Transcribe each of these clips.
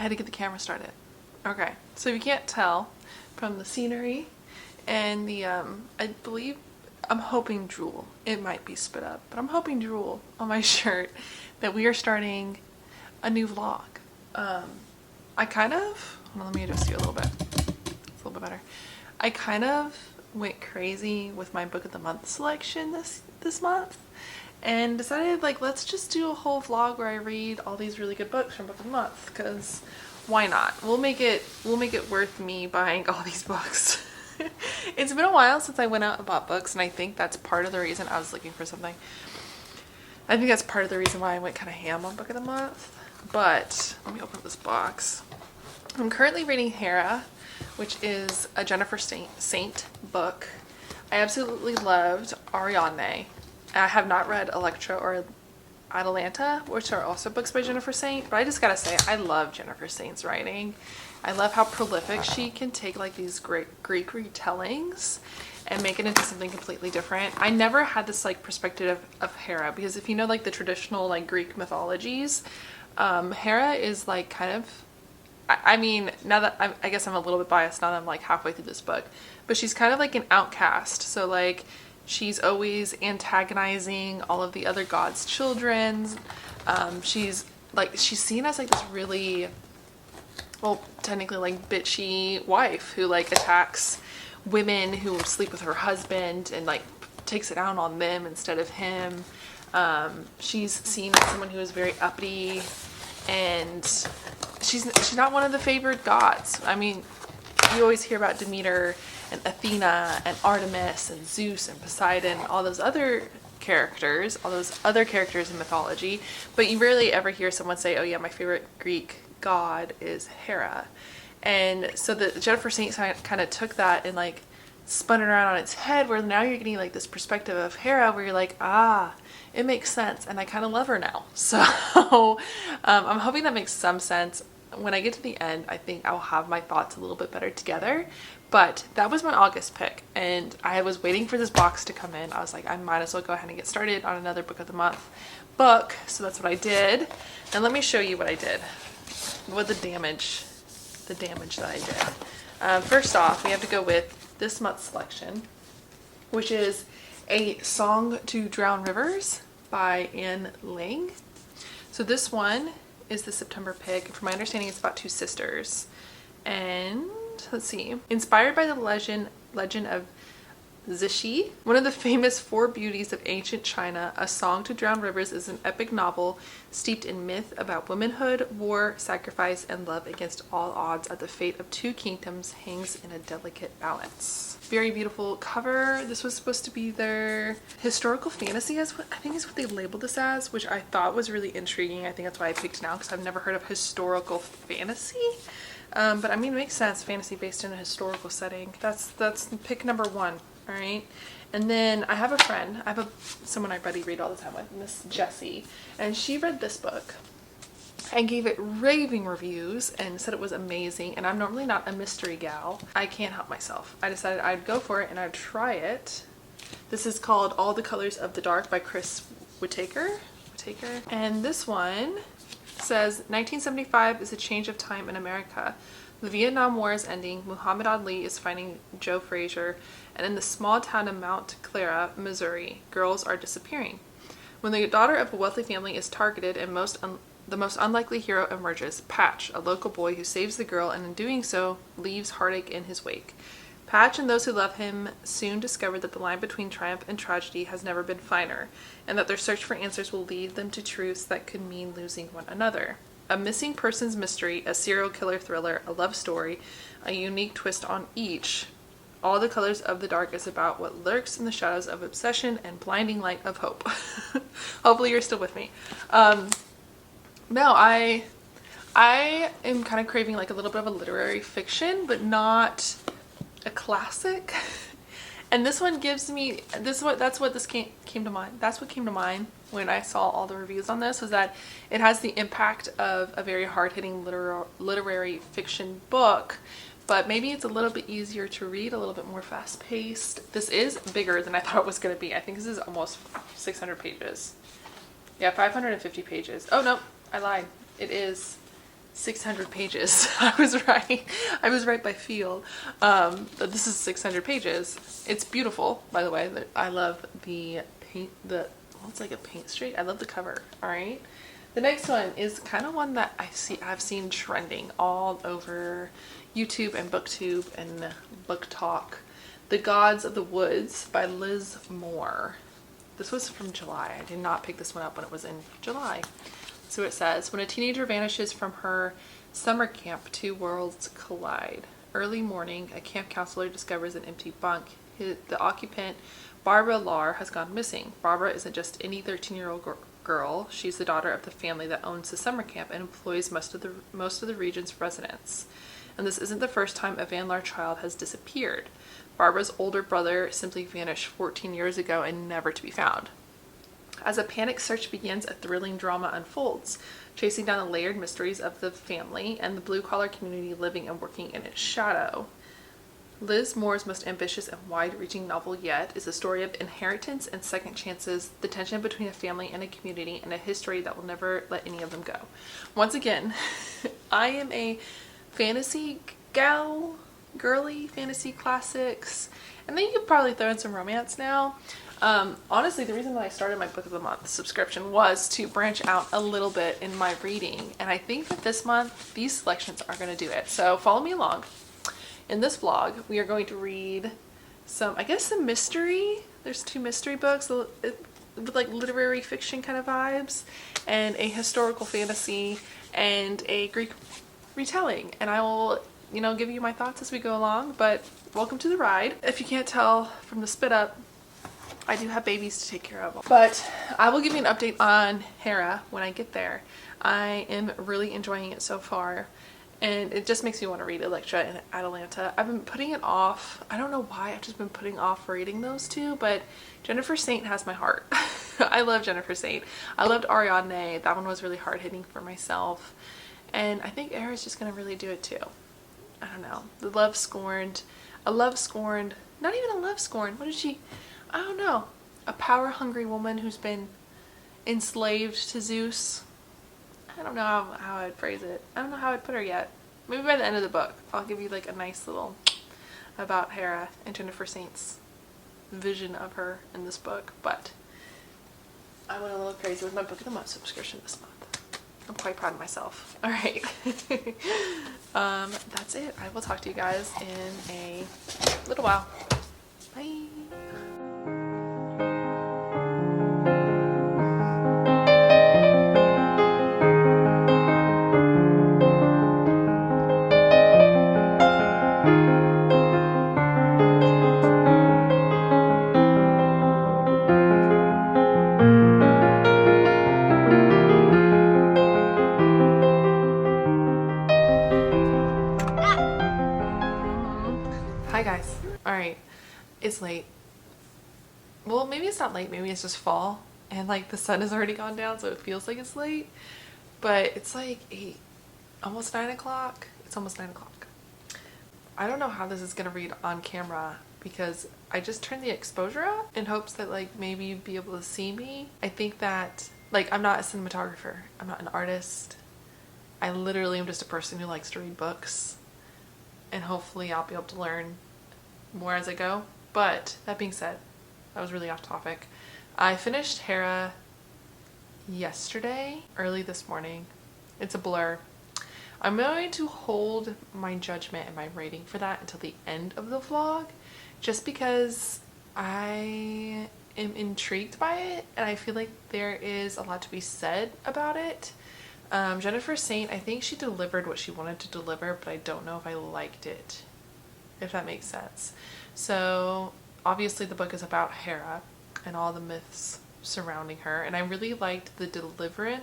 had to get the camera started. Okay, so if you can't tell from the scenery and the, I believe, I'm hoping drool. It might be spit up, but I'm hoping drool on my shirt that we are starting a new vlog. I kind of, well, let me adjust you a little bit. It's a little bit better. I kind of went crazy with my book of the month selection this month and decided, like, let's just do a whole vlog where I read all these really good books from book of the month, because why not? We'll make it worth me buying all these books. It's been a while since I went out and bought books, and I think that's part of the reason I was looking for something. I think that's part of the reason why I went kind of ham on book of the month. But let me open up this box. I'm currently reading Hera, which is a Jennifer Saint book. I absolutely loved Ariadne. I have not read Electra or Atalanta, which are also books by Jennifer Saint, but I just gotta say, I love Jennifer Saint's writing. I love how prolific she can take like these great Greek retellings and make it into something completely different. I never had this like perspective of Hera, because if you know like the traditional like Greek mythologies, Hera is like kind of, I mean, now that I guess I'm a little bit biased now that I'm like halfway through this book, but she's kind of like an outcast. So like she's always antagonizing all of the other gods' children. She's seen as like this really, well, technically like bitchy wife who like attacks women who sleep with her husband and like takes it out on them instead of him. She's seen as someone who is very uppity, and she's not one of the favored gods. I mean, you always hear about Demeter and Athena and Artemis and Zeus and Poseidon, all those other characters in mythology, but you rarely ever hear someone say, oh yeah, my favorite Greek god is Hera. And so the Jennifer Saint kind of took that and like spun it around on its head, where now you're getting like this perspective of Hera where you're like, ah, it makes sense, and I kind of love her now. So I'm hoping that makes some sense. When I get to the end, I think I'll have my thoughts a little bit better together. But that was my August pick, and I was waiting for this box to come in. I was like, I might as well go ahead and get started on another book of the month book. So that's what I did. And let me show you what I did. What the damage that I did. First off, we have to go with this month's selection, which is A Song to Drown Rivers by Anne Lang. So this one is the September pick. From my understanding, it's about two sisters. And let's see. Inspired by the legend of Zixi, one of the famous four beauties of ancient China, A Song to Drown Rivers is an epic novel steeped in myth about womanhood, war, sacrifice, and love against all odds as the fate of two kingdoms hangs in a delicate balance. Very beautiful cover. This was supposed to be their historical fantasy, I think is what they labeled this as, which I thought was really intriguing. I think that's why I picked it now, because I've never heard of historical fantasy. But I mean, it makes sense, fantasy based in a historical setting. That's pick number one. All right, and then I have a friend, someone I buddy read all the time with, Miss Jessie, and she read this book and gave it raving reviews and said it was amazing. And I'm normally not a mystery gal. I can't help myself. I decided I'd go for it and I'd try it. This is called All the Colors of the Dark by Chris Whittaker. And this one says 1975 is a change of time in America. The Vietnam War is ending, Muhammad Ali is finding Joe Frazier, and in the small town of Mount Clara, Missouri, girls are disappearing. When the daughter of a wealthy family is targeted and the most unlikely hero emerges, Patch, a local boy who saves the girl and in doing so leaves heartache in his wake. Patch and those who love him soon discover that the line between triumph and tragedy has never been finer, and that their search for answers will lead them to truths that could mean losing one another. A missing persons mystery, a serial killer thriller, a love story, a unique twist on each. All the Colors of the Dark is about what lurks in the shadows of obsession and blinding light of hope. Hopefully you're still with me. No, I am kind of craving like a little bit of a literary fiction, but not a classic. And this one gives me that's what this came to mind. That's what came to mind when I saw all the reviews on this, was that it has the impact of a very hard-hitting literary fiction book, but maybe it's a little bit easier to read, a little bit more fast-paced. This is bigger than I thought it was going to be. I think this is almost 600 pages. Yeah, 550 pages. Oh no, I lied. It is 600 pages. I was right. I was right by feel. But this is 600 pages. It's beautiful, by the way. I love the paint, well, it's like a paint straight. I love the cover. All right. The next one is kind of one that I've seen trending all over YouTube and BookTube and Book Talk. The Gods of the Woods by Liz Moore. This was from July. I did not pick this one up when it was in July. So it says, when a teenager vanishes from her summer camp, two worlds collide. Early morning, a camp counselor discovers an empty bunk. The occupant, Barbara Lahr, has gone missing. Barbara isn't just any 13-year-old girl. She's the daughter of the family that owns the summer camp and employs most of the region's residents. And this isn't the first time a Van Lahr child has disappeared. Barbara's older brother simply vanished 14 years ago and never to be found. As a panic search begins, a thrilling drama unfolds, chasing down the layered mysteries of the family and the blue-collar community living and working in its shadow. Liz Moore's most ambitious and wide-reaching novel yet is a story of inheritance and second chances, the tension between a family and a community, and a history that will never let any of them go. Once again, I am a fantasy gal, girly fantasy classics, and then you could probably throw in some romance now. Honestly, the reason that I started my Book of the Month subscription was to branch out a little bit in my reading, and I think that this month these selections are going to do it. So follow me along. In this vlog, we are going to read some mystery. There's 2 mystery books with like literary fiction kind of vibes, and a historical fantasy and a Greek retelling. And I will, give you my thoughts as we go along, but welcome to the ride. If you can't tell from the spit up, I do have babies to take care of. But I will give you an update on Hera when I get there. I am really enjoying it so far, and it just makes me want to read Electra and Atalanta. I've been putting it off. I don't know why. I've just been putting off reading those 2, but Jennifer Saint has my heart. I love Jennifer Saint. I loved Ariadne. That one was really hard-hitting for myself. And I think Hera's just going to really do it too. I don't know. A love scorned, not even a love scorned. What did she... I don't know, a power-hungry woman who's been enslaved to Zeus. I don't know how I'd phrase it. I don't know how I'd put her yet. Maybe by the end of the book, I'll give you like a nice little about Hera and Jennifer Saint's vision of her in this book. But I went a little crazy with my Book of the Month subscription this month. I'm quite proud of myself. All right. That's it. I will talk to you guys in a little while. Bye. Hi guys. Alright, it's late. Well, maybe it's not late, maybe it's just fall and like the sun has already gone down, so it feels like it's late, but it's like 8, almost 9 o'clock. It's almost 9 o'clock. I don't know how this is gonna read on camera because I just turned the exposure up in hopes that like maybe you'd be able to see me. I think that like I'm not a cinematographer, I'm not an artist. I literally am just a person who likes to read books, and hopefully I'll be able to learn more as I go. But that being said, that was really off topic. I finished Hera yesterday, early this morning. It's a blur. I'm going to hold my judgment and my rating for that until the end of the vlog, just because I am intrigued by it and I feel like there is a lot to be said about it. Jennifer Saint, I think she delivered what she wanted to deliver, but I don't know if I liked it, if that makes sense. So obviously the book is about Hera and all the myths surrounding her, and I really liked the delivery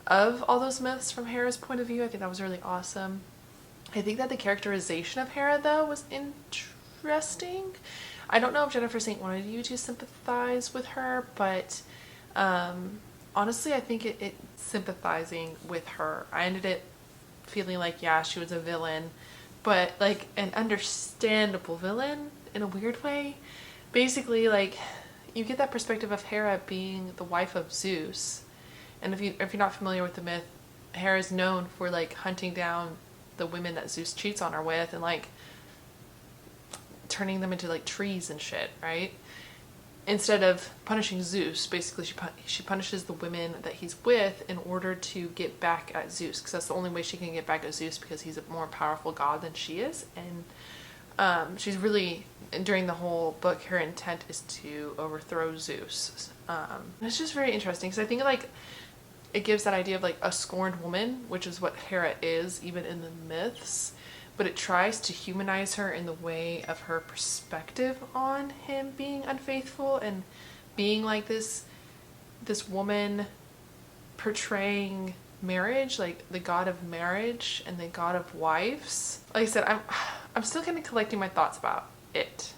of all those myths from Hera's point of view. I think that was really awesome. I think that the characterization of Hera though was interesting. I don't know if Jennifer Saint wanted you to sympathize with her, but honestly I think it sympathizing with her. I ended it feeling like, yeah, she was a villain, but like an understandable villain in a weird way. Basically, like, you get that perspective of Hera being the wife of Zeus, and if you're not familiar with the myth, Hera's known for like hunting down the women that Zeus cheats on her with and like turning them into like trees and shit, right? Instead of punishing Zeus, basically she punishes the women that he's with in order to get back at Zeus, because that's the only way she can get back at Zeus, because he's a more powerful god than she is. And she's really, during the whole book, her intent is to overthrow Zeus. It's just very interesting, because I think like it gives that idea of like a scorned woman, which is what Hera is even in the myths, but it tries to humanize her in the way of her perspective on him being unfaithful and being like this woman portraying marriage, like the god of marriage and the god of wives. Like I said, I'm still kind of collecting my thoughts about it.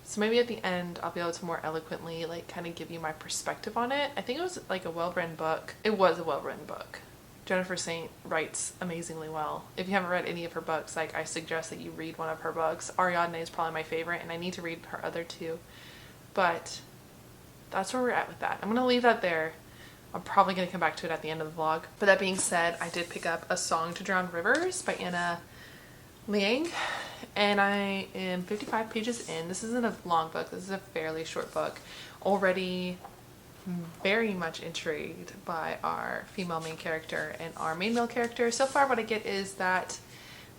So maybe at the end I'll be able to more eloquently like kind of give you my perspective on it. I think it was like a well-written book. It was a well-written book. Jennifer Saint writes amazingly well. If you haven't read any of her books, like I suggest that you read one of her books. Ariadne is probably my favorite, and I need to read her other two. But that's where we're at with that. I'm gonna leave that there. I'm probably gonna come back to it at the end of the vlog. But that being said, I did pick up A Song to Drown Rivers by Anna Liang, and I am 55 pages in. This isn't a long book. This is a fairly short book. Already very much intrigued by our female main character and our main male character. So far what I get is that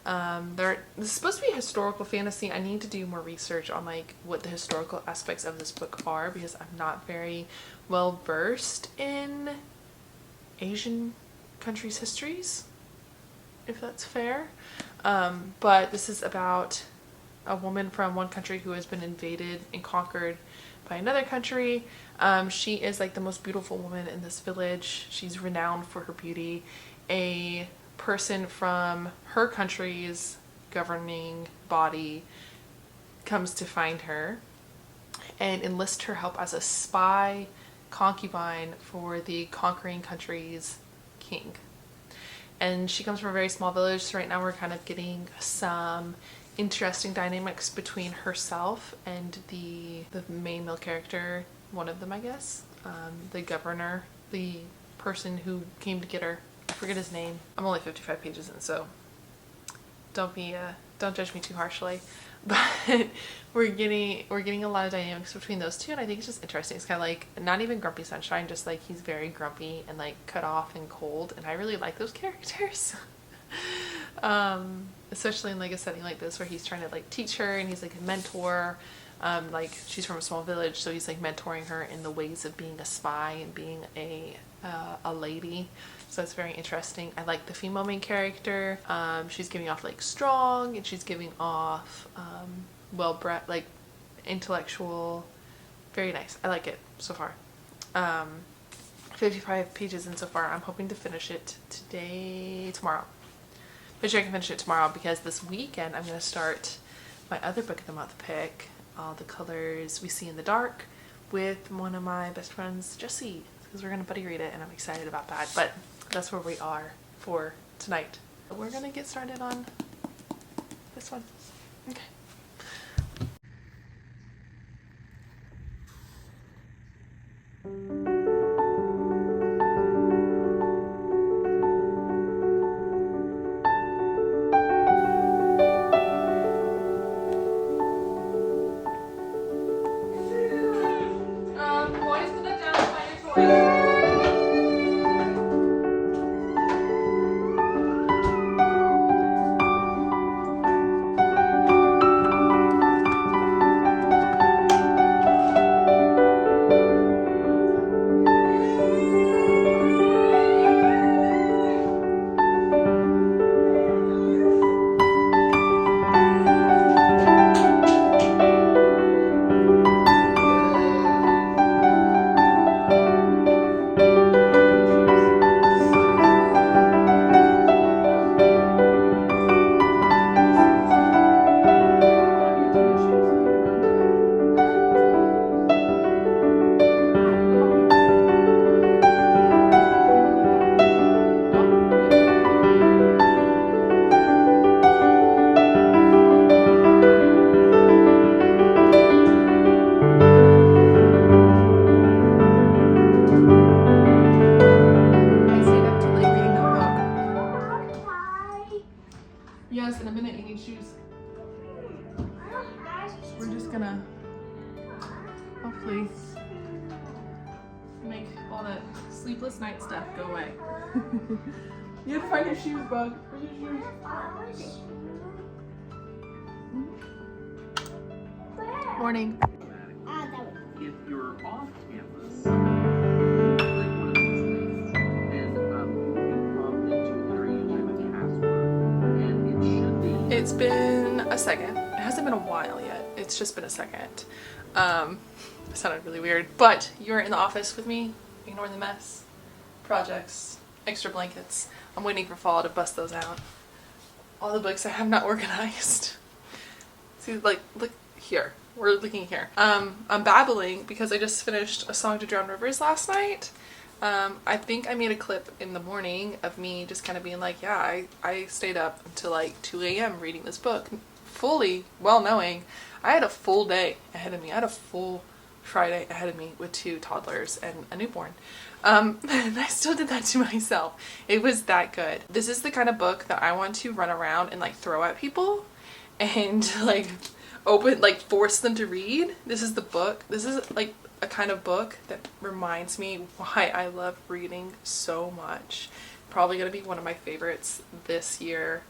this is supposed to be historical fantasy. I need to do more research on like what the historical aspects of this book are, because I'm not very well versed in Asian countries' histories, if that's fair. But this is about a woman from one country who has been invaded and conquered by another country. She is like the most beautiful woman in this village. She's renowned for her beauty. A person from her country's governing body comes to find her and enlists her help as a spy concubine for the conquering country's king. And she comes from a very small village, so right now we're kind of getting some interesting dynamics between herself and the main male character, one of them I guess, the governor, the person who came to get her. I forget his name. I'm only 55 pages in, so don't judge me too harshly. But we're getting a lot of dynamics between those two, and I think it's just interesting. It's kind of like not even Grumpy Sunshine, just like he's very grumpy and like cut off and cold, and I really like those characters. Especially in like a setting like this where he's trying to like teach her and he's like a mentor. Like she's from a small village, so he's like mentoring her in the ways of being a spy and being a lady. So it's very interesting. I like the female main character. She's giving off like strong, and she's giving off well-bred, like intellectual. Very nice. I like it so far. 55 pages in so far. I'm hoping to finish it tomorrow. But sure, I can finish it tomorrow, because this weekend I'm going to start my other book of the month pick, All the Colors We See in the Dark, with one of my best friends, Jessie, because we're going to buddy read it, and I'm excited about that. But that's where we are for tonight. We're going to get started on this one. Okay. Yes, in a minute you need shoes. We're just gonna hopefully make all that sleepless night stuff go away. You have to find your shoes, Bug. Where's your shoes? Morning. If you're off campus, click one of these links, and you'll be prompted to enter a username and password, and it should be. It's been a second. It hasn't been a while yet. It's just been a second. It sounded really weird, but you're in the office with me. Ignore the mess. Projects, extra blankets. I'm waiting for fall to bust those out. All the books I have not organized. See, like, look here. We're looking here. I'm babbling because I just finished A Song to Drown Rivers last night. I think I made a clip in the morning of me just kind of being like, yeah, I stayed up until like 2 a.m. reading this book, fully well knowing I had a full day ahead of me. I had a full Friday ahead of me with 2 toddlers and a newborn. And I still did that to myself. It was that good. This is the kind of book that I want to run around and like throw at people and like force them to read. This is the book. This is like a kind of book that reminds me why I love reading so much. Probably gonna be one of my favorites this year.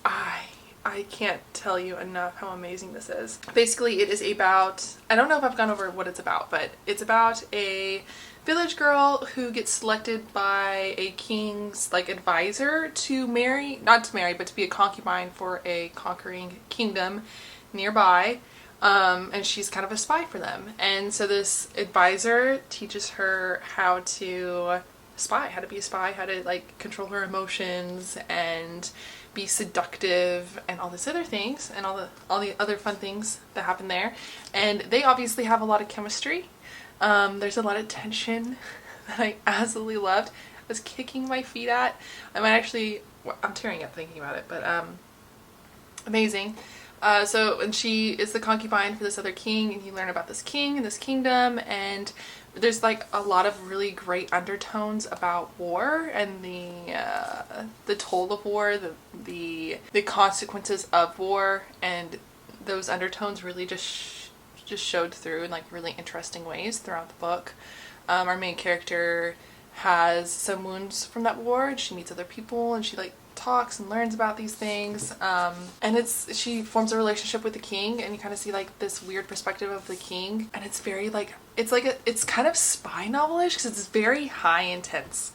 I can't tell you enough how amazing this is. Basically, it is about, I don't know if I've gone over what it's about, but it's about a village girl who gets selected by a king's like advisor to marry, not to marry, but to be a concubine for a conquering kingdom nearby. And she's kind of a spy for them. And so this advisor teaches her how to spy, how to be a spy, how to like control her emotions and be seductive and all these other things and all the other fun things that happen there. And they obviously have a lot of chemistry. There's a lot of tension that I absolutely loved. I was kicking my feet at. I'm tearing up thinking about it, but amazing. And she is the concubine for this other king, and you learn about this king and this kingdom, and there's like a lot of really great undertones about war and the toll of war, the consequences of war, and those undertones really just showed through in like really interesting ways throughout the book. Our main character has some wounds from that war, and she meets other people, and she like talks and learns about these things, and she forms a relationship with the king, and you kind of see like this weird perspective of the king, and it's very like it's kind of spy novelish because it's very high intense.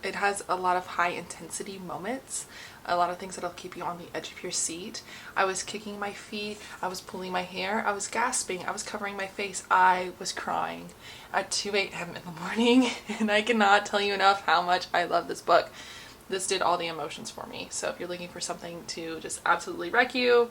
It has a lot of high intensity moments, a lot of things that'll keep you on the edge of your seat. I was kicking my feet, I was pulling my hair, I was gasping, I was covering my face, I was crying at 2 a.m. in the morning, and I cannot tell you enough how much I love this book. This did all the emotions for me. So if you're looking for something to just absolutely wreck you,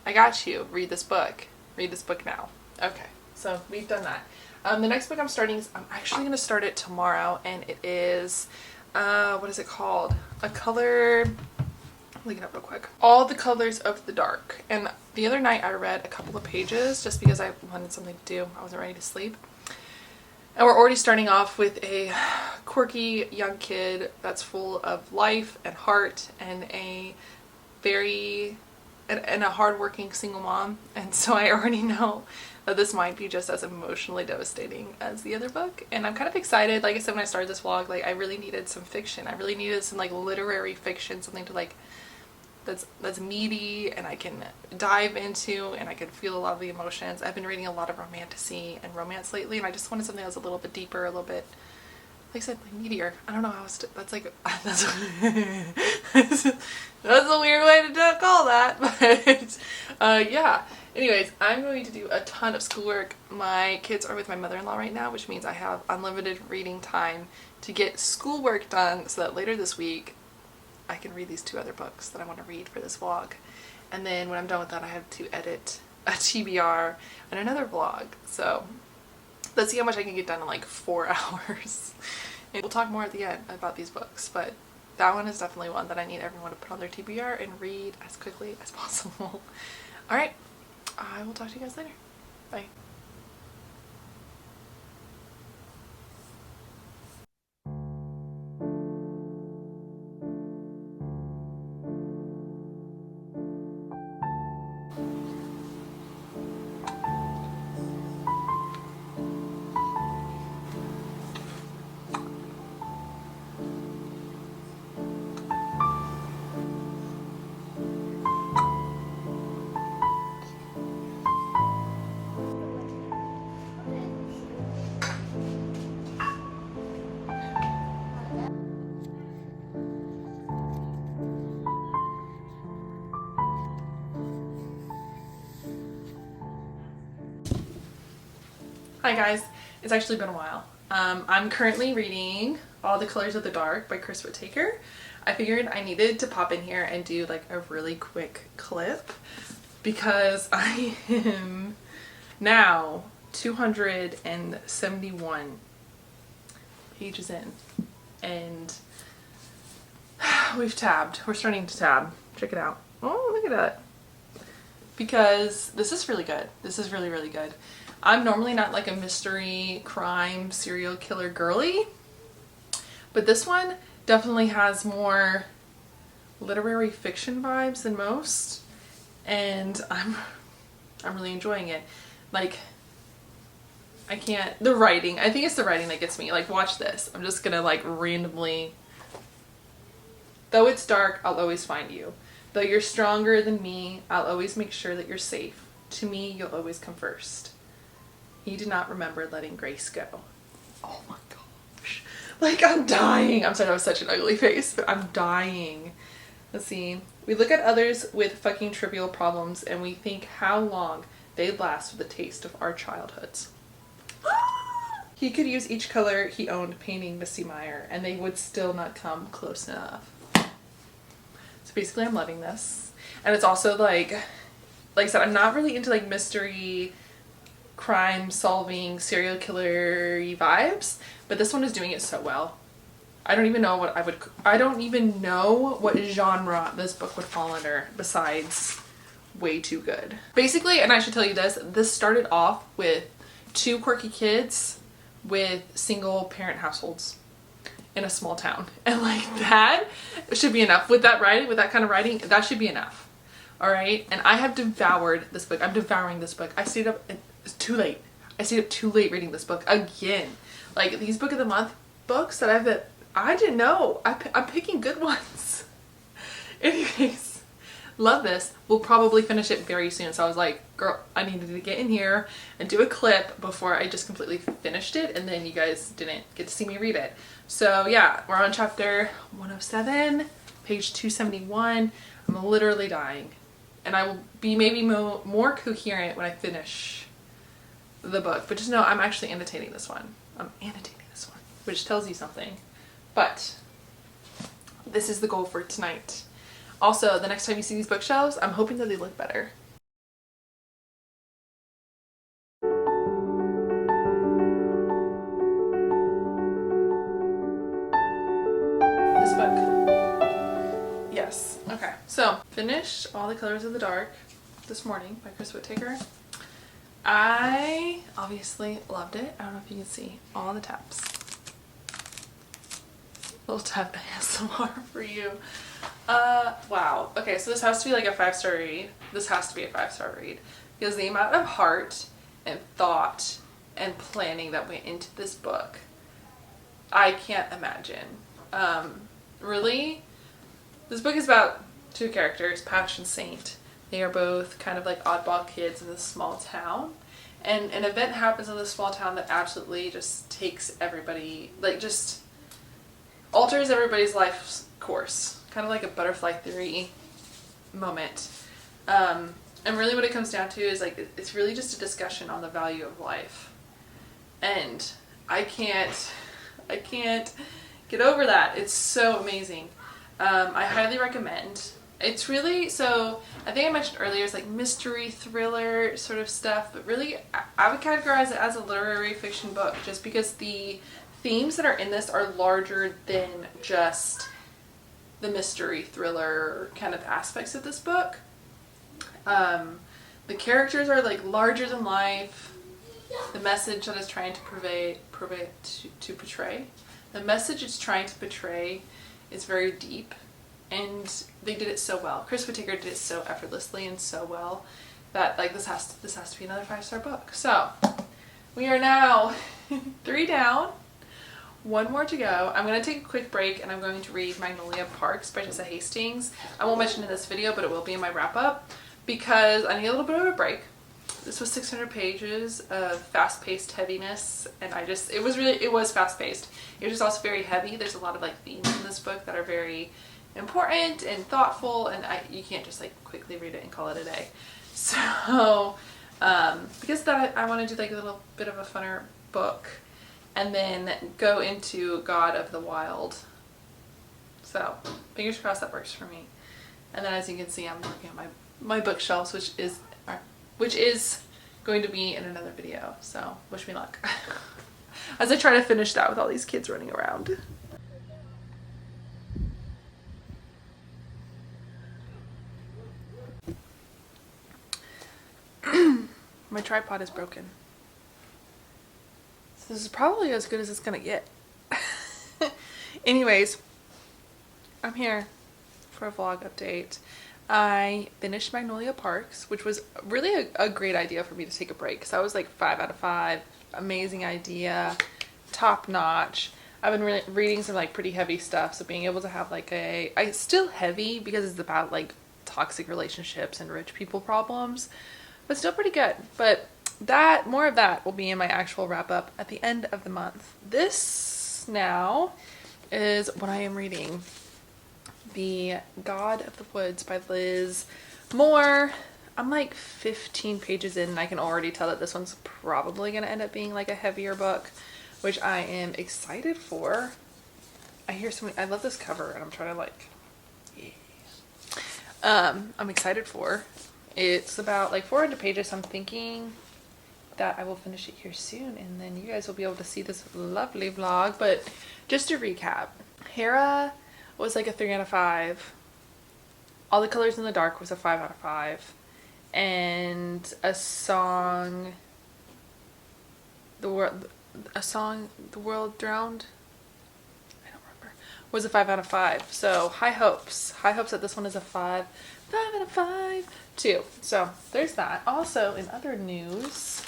I got you. Read this book. Read this book now. Okay, so we've done that. The next book I'm starting is, I'm actually going to start it tomorrow, and it is, what is it called? Look it up real quick. All the Colors of the Dark. And the other night I read a couple of pages just because I wanted something to do. I wasn't ready to sleep. And we're already starting off with a quirky young kid that's full of life and heart, and a hardworking single mom. And so I already know that this might be just as emotionally devastating as the other book. And I'm kind of excited. Like I said when I started this vlog, like I really needed some fiction. I really needed some like literary fiction, something to like that's meaty and I can dive into and I can feel a lot of the emotions. I've been reading a lot of romantasy and romance lately, and I just wanted something that was a little bit deeper, a little bit, like I said, like meatier. I don't know how that's like, that's a weird way to call that, but yeah. Anyways, I'm going to do a ton of schoolwork. My kids are with my mother-in-law right now, which means I have unlimited reading time to get schoolwork done so that later this week I can read these 2 other books that I want to read for this vlog. And then when I'm done with that, I have to edit a TBR and another vlog. So let's see how much I can get done in like 4 hours. And we'll talk more at the end about these books, but that one is definitely one that I need everyone to put on their TBR and read as quickly as possible. Alright, I will talk to you guys later. Bye. Hi guys, it's actually been a while. I'm currently reading All the Colors of the Dark by Chris Whittaker. I figured I needed to pop in here and do like a really quick clip because I am now 271 pages in and we've tabbed. We're starting to tab. Check it out. Oh, look at that. Because this is really good. This is really, really good. I'm normally not like a mystery, crime, serial killer girly, but this one definitely has more literary fiction vibes than most, and I'm really enjoying it. Like, I think it's the writing that gets me. Like, watch this. I'm just gonna like randomly, though it's dark, I'll always find you. Though you're stronger than me, I'll always make sure that you're safe. To me, you'll always come first. He did not remember letting Grace go. Oh my gosh. Like, I'm dying. I'm sorry, that was such an ugly face, but I'm dying. Let's see. We look at others with fucking trivial problems and we think how long they'd last with a taste of our childhoods. He could use each color he owned painting Misty Meyer and they would still not come close enough. So basically I'm loving this. And it's also like I said, I'm not really into like mystery, crime solving, serial killer vibes, but this one is doing it so well. I don't even know what genre this book would fall under besides way too good. Basically, and I should tell you this started off with two quirky kids with single parent households in a small town. And like that should be enough. With that writing, with that kind of writing, that should be enough. All right. And I have devoured this book. I'm devouring this book. I stayed up, it's too late. I stayed up too late reading this book again. Like these book of the month books that I didn't know. I'm picking good ones. Anyways, love this. We'll probably finish it very soon. So I was like, girl, I needed to get in here and do a clip before I just completely finished it. And then you guys didn't get to see me read it. So yeah, we're on chapter 107, page 271. I'm literally dying. And I will be maybe more coherent when I finish the book. But just know I'm actually annotating this one. I'm annotating this one, which tells you something. But this is the goal for tonight. Also, the next time you see these bookshelves, I'm hoping that they look better. This book. Yes. Okay. So, finished All the Colors of the Dark this morning by Chris Whittaker. I obviously loved it. I don't know if you can see all the tabs. Little tab ASMR for you. Wow. Okay, so this has to be like a 5-star read. This has to be a 5-star read because the amount of heart and thought and planning that went into this book, I can't imagine. Really, this book is about two characters, Patch and Saint. They are both kind of like oddball kids in this small town. And an event happens in this small town that absolutely just takes everybody, like just alters everybody's life's course. Kind of like a butterfly theory moment. And really what it comes down to is like, it's really just a discussion on the value of life. And I can't get over that. It's so amazing. I highly recommend. It's really, so I think I mentioned earlier, it's like mystery thriller sort of stuff, but really I would categorize it as a literary fiction book just because the themes that are in this are larger than just the mystery thriller kind of aspects of this book. The characters are like larger than life. The message that it's trying to portray, the message it's trying to portray is very deep. And they did it so well. Chris Whittaker did it so effortlessly and so well that like this has to be another 5-star book. So we are now 3 down, 1 more to go. I'm going to take a quick break and I'm going to read Magnolia Parks by Tessa Hastings. I won't mention it in this video, but it will be in my wrap up because I need a little bit of a break. This was 600 pages of fast-paced heaviness, and it was fast-paced. It was just also very heavy. There's a lot of like themes in this book that are very important and thoughtful, and you can't just like quickly read it and call it a day. So Because of that I want to do like a little bit of a funner book and then go into God of the Wild. So fingers crossed that works for me. And then as you can see, I'm working on my bookshelves, which is going to be in another video. So wish me luck as I try to finish that with all these kids running around. My tripod is broken. So this is probably as good as it's gonna get. Anyways, I'm here for a vlog update. I finished Magnolia Parks, which was really a great idea for me to take a break. So I was like 5 out of 5. Amazing idea, top notch. I've been reading some like pretty heavy stuff, so being able to have like it's still heavy because it's about like toxic relationships and rich people problems, but still pretty good. But more of that will be in my actual wrap up at the end of the month. This now is what I am reading. The God of the Woods by Liz Moore. I'm like 15 pages in and I can already tell that this one's probably going to end up being like a heavier book, which I am excited for. I love this cover and I'm trying to like, yeah. I'm excited for. It's about like 400 pages. So I'm thinking that I will finish it here soon and then you guys will be able to see this lovely vlog. But just to recap, Hera was like a 3 out of 5. All the Colors in the Dark was a 5 out of 5. And The World Drowned, I don't remember, was a 5 out of 5. So high hopes that this one is a 5 out of 5 too. So there's that. Also in other news,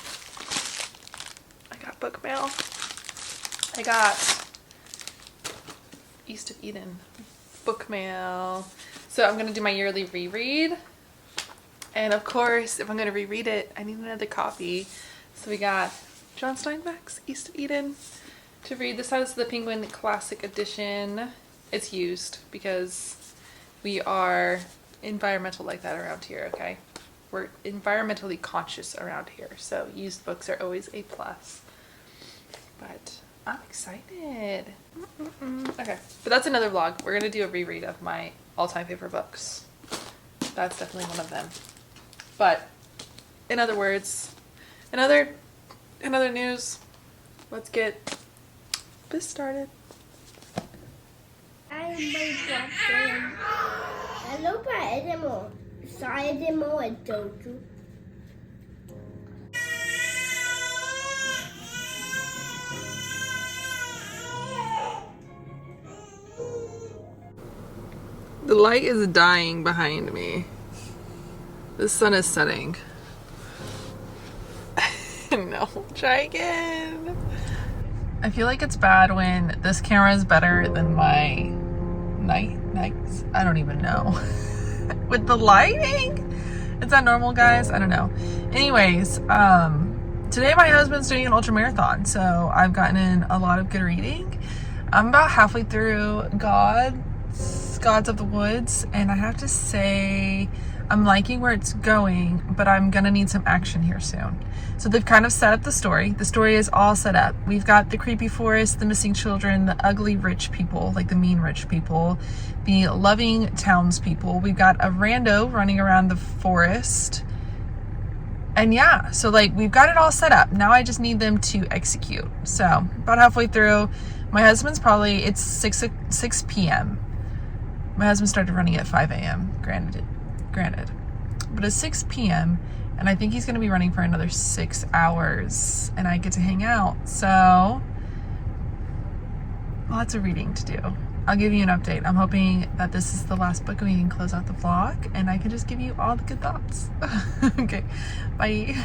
I got book mail. I got East of Eden book mail. So I'm gonna do my yearly reread, and of course if I'm gonna reread it I need another copy. So we got John Steinbeck's East of Eden to read. This has the Penguin Classic Edition. It's used because we are environmental like that around here, okay? We're environmentally conscious around here, so used books are always a plus. But I'm excited. Okay, but that's another vlog. We're gonna do a reread of my all-time favorite books. That's definitely one of them. But in other words, in other news, let's get this started. I may drop them. Hello, Edemo. Sorry, Edemo, I told you. The light is dying behind me. The sun is setting. No, try again. I feel like it's bad when this camera is better than my nights. I don't even know. With the lighting? Is that normal, guys? I don't know. Anyways, today my husband's doing an ultra marathon, so I've gotten in a lot of good reading. I'm about halfway through Gods of the Woods, and I have to say I'm liking where it's going, but I'm gonna need some action here soon. So they've kind of set up the story. The story is all set up. We've got the creepy forest, the missing children, the ugly rich people, like the mean rich people, the loving townspeople. We've got a rando running around the forest. And yeah, so like we've got it all set up. Now I just need them to execute. So about halfway through. My husband's it's 6 p.m. My husband started running at 5 a.m. Granted. But it's 6 p.m. and I think he's going to be running for another 6 hours and I get to hang out. So lots of reading to do. I'll give you an update. I'm hoping that this is the last book and we can close out the vlog and I can just give you all the good thoughts. Okay, bye.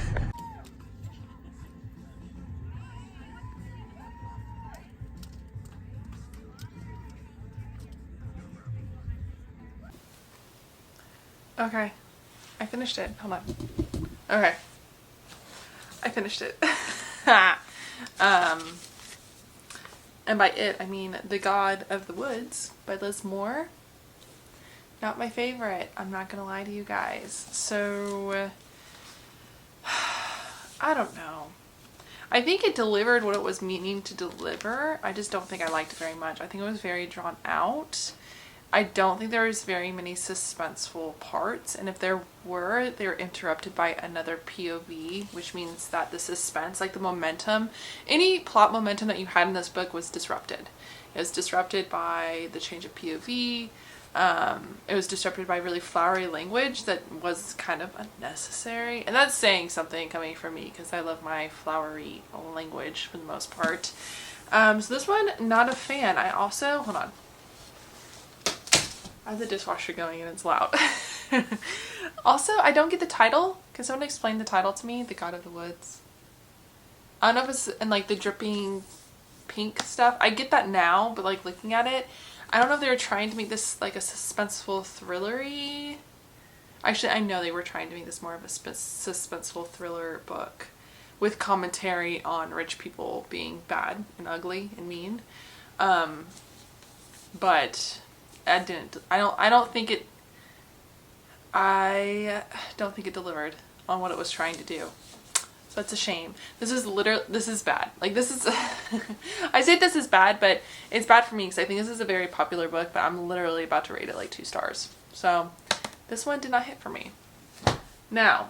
Okay, I finished it. Hold on. Okay, I finished it. And by it, I mean The God of the Woods by Liz Moore. Not my favorite. I'm not gonna lie to you guys. So I don't know. I think it delivered what it was meaning to deliver. I just don't think I liked it very much. I think it was very drawn out. I don't think there was very many suspenseful parts, and if there were, they were interrupted by another POV, which means that the suspense, like the momentum, any plot momentum that you had in this book was disrupted. It was disrupted by the change of POV. It was disrupted by really flowery language that was kind of unnecessary, and that's saying something coming from me because I love my flowery language for the most part. So this one, not a fan. I also, hold on, I have the dishwasher going and it's loud. Also, I don't get the title. Can someone explain the title to me? The God of the Woods. I don't know if it's in like the dripping pink stuff. I get that now, but like looking at it, I don't know if they were trying to make this like a suspenseful thrillery. Actually, I know they were trying to make this more of a suspenseful thriller book with commentary on rich people being bad and ugly and mean. But I don't think it delivered on what it was trying to do. So that's a shame. This is bad. Like this is, I say this is bad, but it's bad for me because I think this is a very popular book, but I'm literally about to rate it like 2 stars. So this one did not hit for me. Now,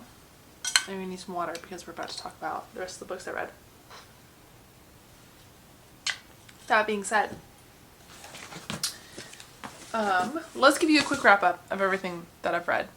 I need some water because we're about to talk about the rest of the books I read. That being said, let's give you a quick wrap up of everything that I've read.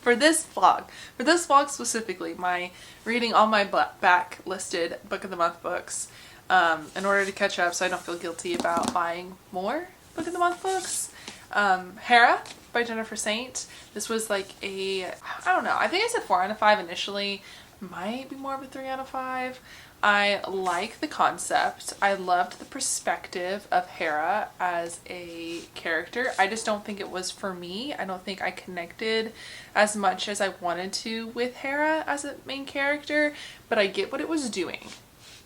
For this vlog specifically, my reading all my backlisted book of the month books, in order to catch up so I don't feel guilty about buying more book of the month books. Hera by Jennifer Saint. This was like I don't know, I think I said 4 out of 5 initially, might be more of a 3 out of 5. I like the concept. I loved the perspective of Hera as a character. I just don't think it was for me. I don't think I connected as much as I wanted to with Hera as a main character, but I get what it was doing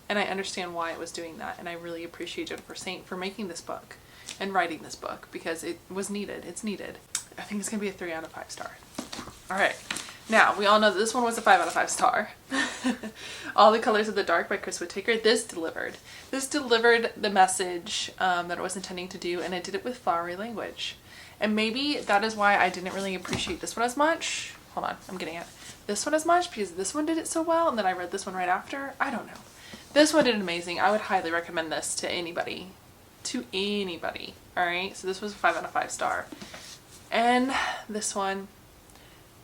and I understand why it was doing that, and I really appreciate Jennifer Saint for making this book and writing this book because it was needed. It's needed. I think it's gonna be a 3 out of 5 star. All right. Now, we all know that this one was a 5 out of 5 star. All the Colors of the Dark by Chris Whittaker. This delivered. This delivered the message that it was intending to do, and it did it with flowery language. And maybe that is why I didn't really appreciate this one as much. Hold on, I'm getting it. This one as much because this one did it so well, and then I read this one right after. I don't know. This one did amazing. I would highly recommend this to anybody. To anybody. Alright, so this was a 5 out of 5 star. And this one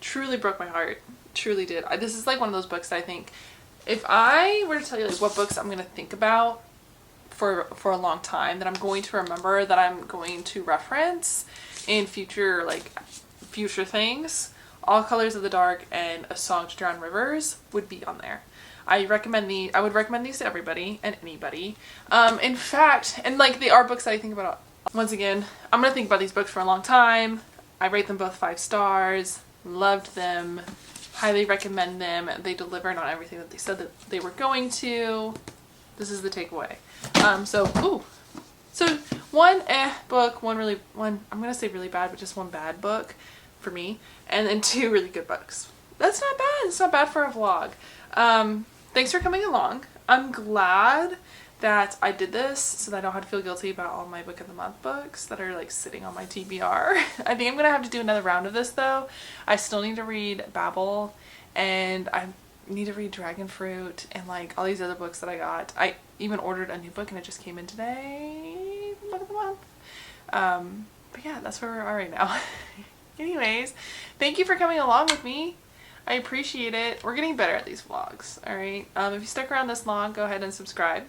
truly broke my heart. Truly did. This is like one of those books that I think if I were to tell you like what books I'm going to think about for a long time, that I'm going to remember, that I'm going to reference in future things, All Colors of the Dark and A Song to Drown Rivers would be on there. I would recommend these to everybody and anybody. In fact, and like they are books that I think about. Once again, I'm going to think about these books for a long time. I rate them both 5 stars. Loved them. Highly recommend them. They delivered on everything that they said that they were going to. This is the takeaway. So one book, one I'm gonna say really bad, but just one bad book for me, and then 2 really good books. That's not bad. It's not bad for a vlog. Thanks for coming along. I'm glad that I did this so that I don't have to feel guilty about all my book of the month books that are like sitting on my TBR. I think I'm gonna have to do another round of this though. I still need to read Babel, and I need to read Dragon Fruit, and like all these other books that I got. I even ordered a new book and it just came in today, book of the month. But yeah, that's where we are right now. Anyways, thank you for coming along with me. I appreciate it. We're getting better at these vlogs, alright? If you stuck around this long, go ahead and subscribe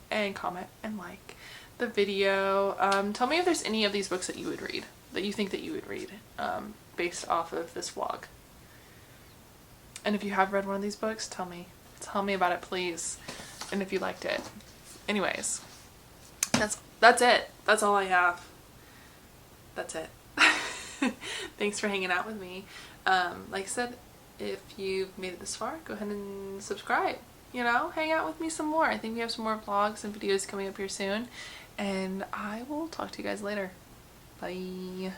and comment and like the video. Tell me if there's any of these books that you would read, that you think that you would read, based off of this vlog. And if you have read one of these books, tell me about it, please. And if you liked it. Anyways, that's it. That's all I have. That's it. Thanks for hanging out with me. Like I said, if you've made it this far, go ahead and subscribe. You know, hang out with me some more. I think we have some more vlogs and videos coming up here soon. And I will talk to you guys later. Bye.